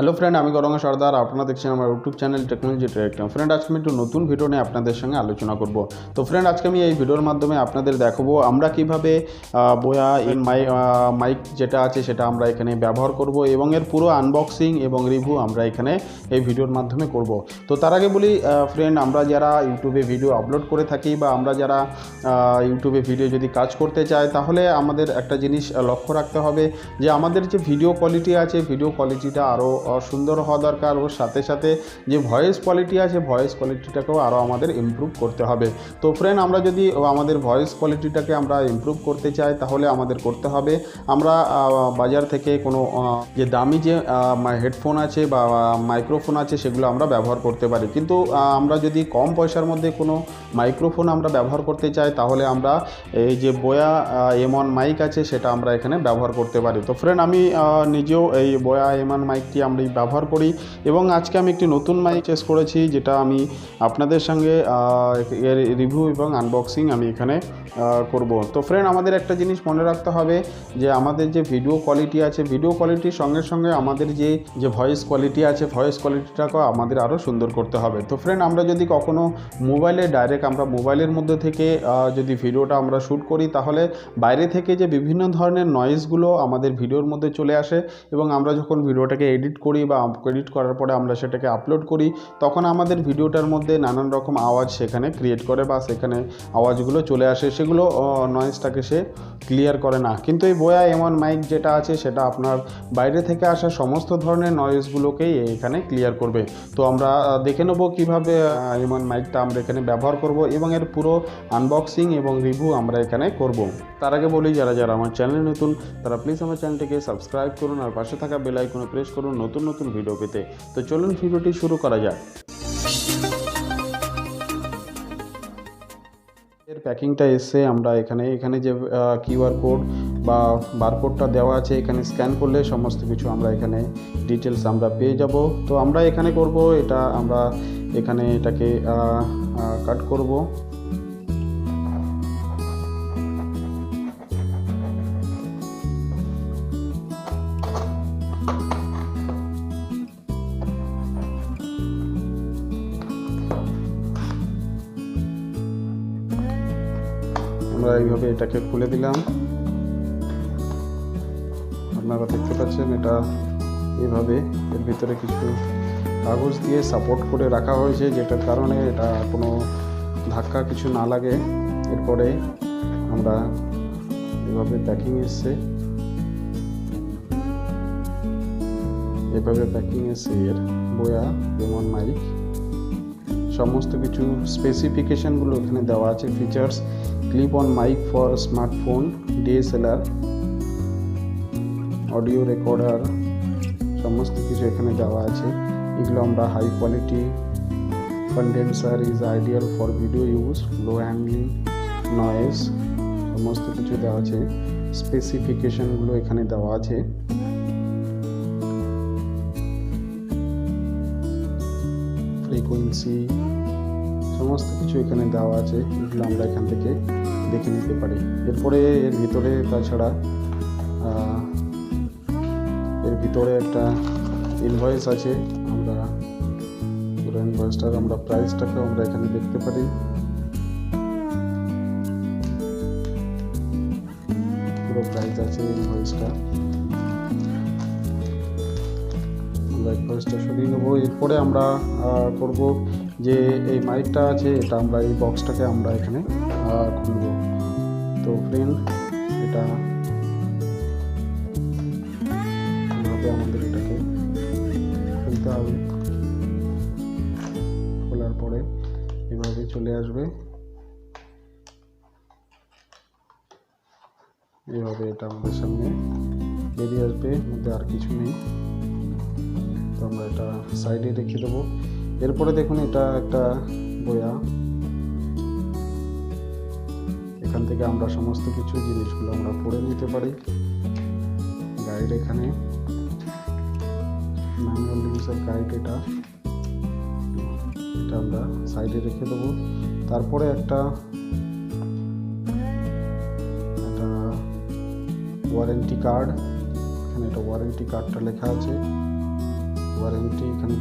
Hello friend, আমি গৌরঙ্গ সর্দার। আপনারা দেখছেন আমার YouTube channel technology director. Friend, আজকে আমি একটু নতুন ভিডিও নিয়ে আপনাদের সঙ্গে আলোচনা করব। তো ফ্রেন্ড, আজকে আমি এই ভিডিওর মাধ্যমে আপনাদের দেখাবো আমরা কিভাবে বোয়া ইন মাইক যেটা আছে সেটা আমরা এখানে ব্যবহার করব এবং এর পুরো আনবক্সিং এবং রিভিউ আমরা এখানে এই ভিডিওর মাধ্যমে করব। তো তার আগে বলি ফ্রেন্ড, আমরা যারা ইউটিউবে ভিডিও আপলোড করে থাকি বা আমরা যারা ইউটিউবে ভিডিও যদি কাজ করতে চাই, তাহলে আমাদের একটা জিনিস লক্ষ্য রাখতে হবে যে আমাদের যে ভিডিও কোয়ালিটি আছে, ভিডিও কোয়ালিটিটা আরও সুন্দর হওয়া দরকার। ওর সাথে সাথে যে ভয়েস কোয়ালিটি আছে, ভয়েস কোয়ালিটিটাকেও আরও আমাদের ইমপ্রুভ করতে হবে। তো ফ্রেন্ড, আমরা যদি আমাদের ভয়েস কোয়ালিটিটাকে আমরা ইমপ্রুভ করতে চাই, তাহলে আমাদের করতে হবে আমরা বাজার থেকে কোনো যে দামি যে হেডফোন আছে বা মাইক্রোফোন আছে সেগুলো আমরা ব্যবহার করতে পারি। কিন্তু আমরা যদি কম পয়সার মধ্যে কোনো মাইক্রোফোন আমরা ব্যবহার করতে চাই, তাহলে আমরা এই যে বোয়া M1 মাইক আছে সেটা আমরা এখানে ব্যবহার করতে পারি। তো ফ্রেন্ড, আমি নিজেও এই বোয়া M1 মাইকটি আমরা ব্যবহার করি এবং আজকে আমি একটি নতুন মাইক চেস করেছি, যেটা আমি আপনাদের সঙ্গে এর রিভিউ এবং আনবক্সিং আমি এখানে করব। তো ফ্রেন্ড, আমাদের একটা জিনিস মনে রাখতে হবে যে আমাদের যে ভিডিও কোয়ালিটি আছে, ভিডিও কোয়ালিটির সঙ্গে সঙ্গে আমাদের যে ভয়েস কোয়ালিটি আছে, ভয়েস কোয়ালিটিটাকেও আমাদের আরও সুন্দর করতে হবে। তো ফ্রেন্ড, আমরা যদি কখনো মোবাইলে ডাইরেক্ট আমরা মোবাইলের মধ্যে থেকে যদি ভিডিওটা আমরা শ্যুট করি, তাহলে বাইরে থেকে যে বিভিন্ন ধরনের নয়েজগুলো আমাদের ভিডিওর মধ্যে চলে আসে এবং আমরা যখন ভিডিওটাকে এডিট করি বা এডিট করার পরে আমরা সেটাকে আপলোড করি, তখন আমাদের ভিডিওটার মধ্যে নানান রকম আওয়াজ সেখানে ক্রিয়েট করে বা সেখানে আওয়াজগুলো চলে আসে, সেগুলো নয়েজটাকে সে ক্লিয়ার করে না। কিন্তু এই বোয়া M1 মাইক যেটা আছে সেটা আপনার বাইরে থেকে আসা সমস্ত ধরনের নয়েজগুলোকেই এখানে ক্লিয়ার করবে। তো আমরা দেখে নেব কীভাবে M1 মাইকটা আমরা এখানে ব্যবহার করব এবং এর পুরো আনবক্সিং এবং রিভিউ আমরা এখানে করব। তার আগে বলি, যারা যারা আমার চ্যানেলে নতুন তারা প্লিজ আমার চ্যানেলটিকে সাবস্ক্রাইব করুন আর পাশে থাকা বেল আইকনে প্রেস করুন নতুন নতুন ভিডিও পেতে। তো চলুন ভিডিওটি শুরু করা যাক। এর প্যাকিংটা এসে আমরা এখানে যে কিউআর কোড বা বারকোডটা দেওয়া আছে, এখানে স্ক্যান করলে সমস্ত কিছু আমরা এখানে ডিটেলস আমরা পেয়ে যাব। তো আমরা এখানে করব এটা, আমরা এখানে এটাকে কাট করব। আমরা এইভাবে এটাকে খুলে দিলাম। আপনারা দেখতে পাচ্ছেন এটা এইভাবে এর ভিতরে কিছু কাগজ দিয়ে সাপোর্ট করে রাখা হয়েছে, যেটার কারণে এটা কোনো ধাক্কা কিছু না লাগে। এরপরে আমরা এভাবে প্যাকিং এসছে, এভাবে প্যাকিং এসছে এর বোয়া M1 মাইক। সমস্ত কিছু স্পেসিফিকেশনগুলো এখানে দেওয়া আছে। Features: clip on mic for smartphone, DSLR, audio recorder, সমস্ত কিছু এখানে দেওয়া আছে। এগুলো আমরা high quality condenser is ideal for video use, low handling, noise, সমস্ত কিছু দেওয়া আছে। স্পেসিফিকেশনগুলো এখানে দেওয়া আছে। ফ্রিকোয়েন্সি, সমস্ত কিছু এখানে দেওয়া আছে। এগুলো আমরা এখান থেকে দেখে নিতে পারি। এরপরে এর ভিতরে তাছাড়া এর ভিতরে একটা ইনভয়েস আছে। আমরা পুরো ইনভয়েসটার আমরা প্রাইসটাকে আমরা এখানে দেখতে পারি। পুরো প্রাইস আছে ইনভয়েসটা। আমরা ইনভয়েসটা সরিয়ে নেবো। এরপরে আমরা করব যে এই মাইকটা আছে, এটা আমরা এই বক্সটাকে আমরা এখানে খুলব। তো ফ্রেন্ড, এটা আমাদের এটাকে খুলতে হবে। খোলার পরে এভাবে চলে আসবে, এভাবে এটা আমাদের সামনে বেরিয়ে আসবে, মধ্যে আর কিছু নেই। তো আমরা এটা সাইডে রেখে দেবো। এরপরে দেখুন, এটা একটা বোয়া। এখান থেকে আমরা সমস্ত কিছু জিনিসগুলো আমরা পড়ে নিতে পারি। গাইড এখানে, ম্যানুয়াল ইউজার গাইড, এটা আমরা সাইডে রেখে দেবো। তারপরে একটা ওয়ারেন্টি কার্ড, এখানে এটা ওয়ারেন্টি কার্ডটা লেখা আছে। ওয়ারেন্টি এখানে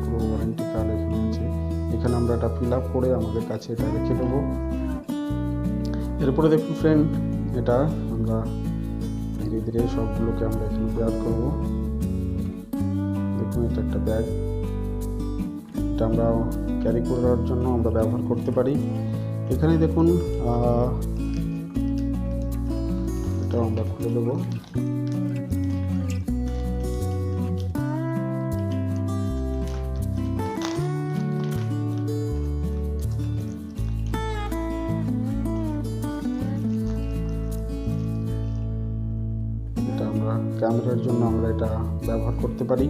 পুরো ওয়ারেন্টি কার্ড এখানে আছে। এখানে আমরা এটা ফিল আপ করে আমাদের কাছে এটা রেখে দেবো। এরপরে দেখুন ফ্রেন্ড, এটা আমরা ধীরে ধীরে সবগুলোকে আমরা এখানে পেয়ার করবো। দেখুন এটা একটা ব্যাগ, এটা আমরা ক্যারি করার জন্য আমরা ব্যবহার করতে পারি। এখানে দেখুন এটা আমরা খুলে দেবো। ক্যামেরার জন্য আমরা এটা ব্যবহার করতে পারি।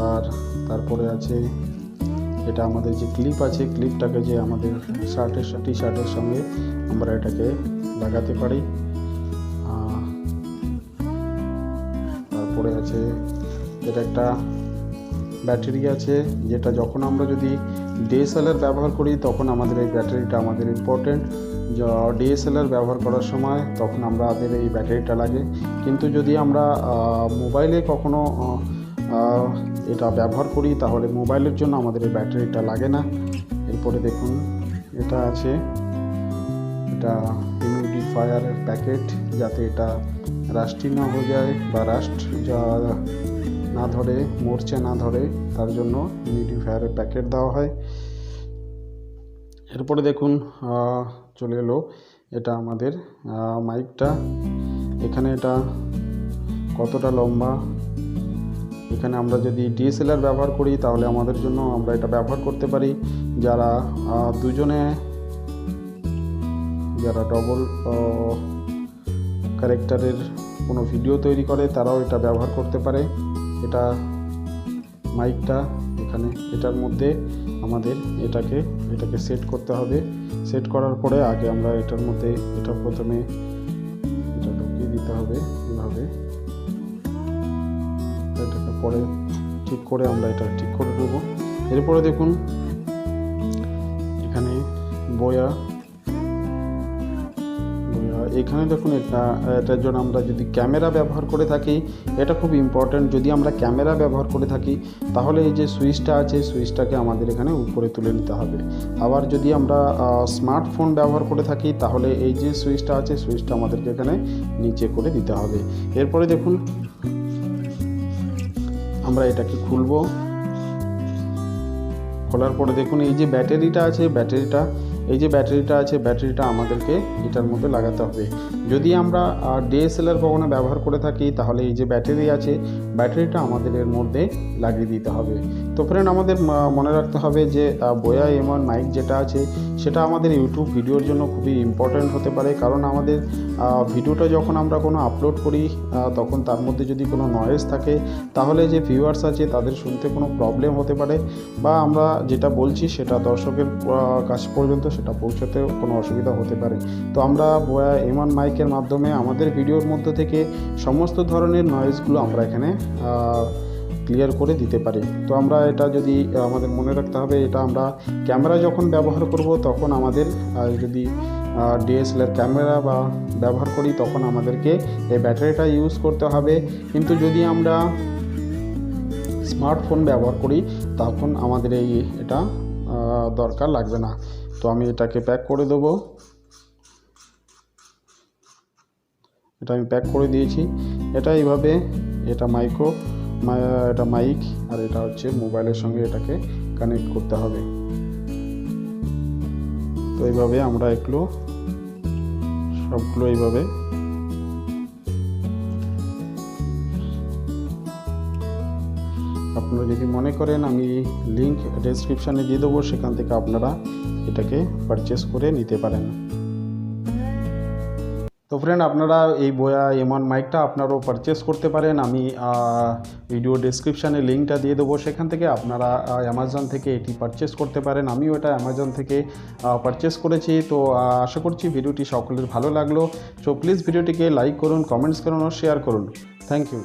আর তারপরে আছে এটা আমাদের যে ক্লিপ আছে, ক্লিপটাকে যে আমাদের টি শার্টের সঙ্গে আমরা এটাকে লাগাতে পারি। তারপরে আছে এটা একটা ব্যাটারি আছে, যেটা যখন আমরা যদি ডিএসএলআর ব্যবহার করি তখন আমাদের এই ব্যাটারিটা আমাদের ইম্পর্টেন্ট। ডিএসএলআর ব্যবহার করার সময় তখন আমাদের এই ব্যাটারিটা লাগে, কিন্তু যদি আমরা মোবাইলে কখনো এটা ব্যবহার করি তাহলে মোবাইলের জন্য আমাদের এই ব্যাটারিটা লাগে না। এরপরে দেখুন এটা আছে, এটা হিউমিডিফায়ারের প্যাকেট, যাতে এটা রাস্টি না হয়ে যায় বা রাস্ট না ধরে, মরচে না ধরে, তার জন্য হিউমিডিফায়ারের প্যাকেট দেওয়া হয়। এরপরে দেখুন চলে এলো এটা আমাদের মাইকটা। এখানে এটা কতটা লম্বা, এখানে আমরা যদি ডিএসএলআর ব্যবহার করি তাহলে আমাদের জন্য আমরা এটা ব্যবহার করতে পারি। যারা ডবল ক্যারেক্টারের কোনো ভিডিও তৈরি করে তারাও এটা ব্যবহার করতে পারে। এটা মাইকটা, এখানে এটার মধ্যে আমাদের এটাকে সেট করতে হবে। সেট করার পরে আগে আমরা এটার মধ্যে এটা প্রথমে এটা ঢুকিয়ে দিতে হবে এইভাবে, এটাকে পরে ঠিক করে আমরা এটা ঠিক করে দেবো। এরপরে দেখুন এখানে বয়া, এখানে দেখুন এটার জন্য আমরা যদি ক্যামেরা ব্যবহার করে থাকি, এটা খুব ইম্পর্ট্যান্ট। যদি আমরা ক্যামেরা ব্যবহার করে থাকি তাহলে এই যে সুইচটা আছে, সুইচটাকে আমাদের এখানে উপরে তুলে নিতে হবে। আবার যদি আমরা স্মার্টফোন ব্যবহার করে থাকি তাহলে এই যে সুইচটা আছে, সুইচটা আমাদেরকে এখানে নিচে করে দিতে হবে। এরপরে দেখুন আমরা এটাকে খুলবো। খোলার পরে দেখুন এই যে ব্যাটারিটা আছে, ব্যাটারিটা আমাদেরকে এটার মধ্যে লাগাতে হবে। যদি আমরা ডিএসএলআর কখনো ব্যবহার করে থাকি তাহলে এই যে ব্যাটারি আছে, ব্যাটারিটা আমাদের এর মধ্যে লাগিয়ে দিতে হবে। তো ফ্রেন্ড, আমাদের মনে রাখতে হবে যে বোয়া M1 মাইক যেটা আছে সেটা আমাদের ইউটিউব ভিডিওর জন্য খুবই ইম্পর্ট্যান্ট হতে পারে। কারণ আমাদের ভিডিওটা যখন আমরা কোনো আপলোড করি তখন তার মধ্যে যদি কোনো নয়েজ থাকে তাহলে যে ভিউয়ার্স আছে তাদের শুনতে কোনো প্রবলেম হতে পারে, বা আমরা যেটা বলছি সেটা দর্শকের কাছ পর্যন্ত সেটা পৌঁছাতেও কোনো অসুবিধা হতে পারে। তো আমরা বোয়া M1 মাইকের মাধ্যমে আমাদের ভিডিওর মধ্যে থেকে সমস্ত ধরনের নয়েজগুলো আমরা এখানে ক্লিয়ার করে দিতে পারি। তো আমরা এটা যদি আমাদের মনে রাখতে হবে, এটা আমরা ক্যামেরা যখন ব্যবহার করব তখন আমাদের যদি ডিএসএলআর ক্যামেরা বা ব্যবহার করি তখন আমাদেরকে এই ব্যাটারিটা ইউজ করতে হবে। কিন্তু যদি আমরা স্মার্টফোন ব্যবহার করি তখন আমাদের এটা দরকার লাগবে না। তো আমি এটাকে প্যাক করে দেবো। এটা আমি প্যাক করে দিয়েছি। এটা এইভাবে, এটা এটা মাইক আর এটা হচ্ছে মোবাইলের সঙ্গে এটাকে কানেক্ট করতে হবে। তো এইভাবে আমরা সবগুলো এইভাবে আপনারা যদি মনে করেন আমি লিংক ডেসক্রিপশানে দিয়ে দেবো, সেখান থেকে আপনারা এটাকে পারচেস করে নিতে পারেন। তো ফ্রেন্ড, আপনারা এই বোয়া M1 মাইকটা আপনারাও পারচেস করতে পারেন। আমি ভিডিও ডেসক্রিপশানে লিঙ্কটা দিয়ে দেবো, সেখান থেকে আপনারা অ্যামাজন থেকে এটি পারচেস করতে পারেন। আমিও এটা অ্যামাজন থেকে পারচেস করেছি। তো আশা করছি ভিডিওটি সকলের ভালো লাগলো। সো প্লিজ ভিডিওটিকে লাইক করুন, কমেন্টস করুন ও শেয়ার করুন। Thank you.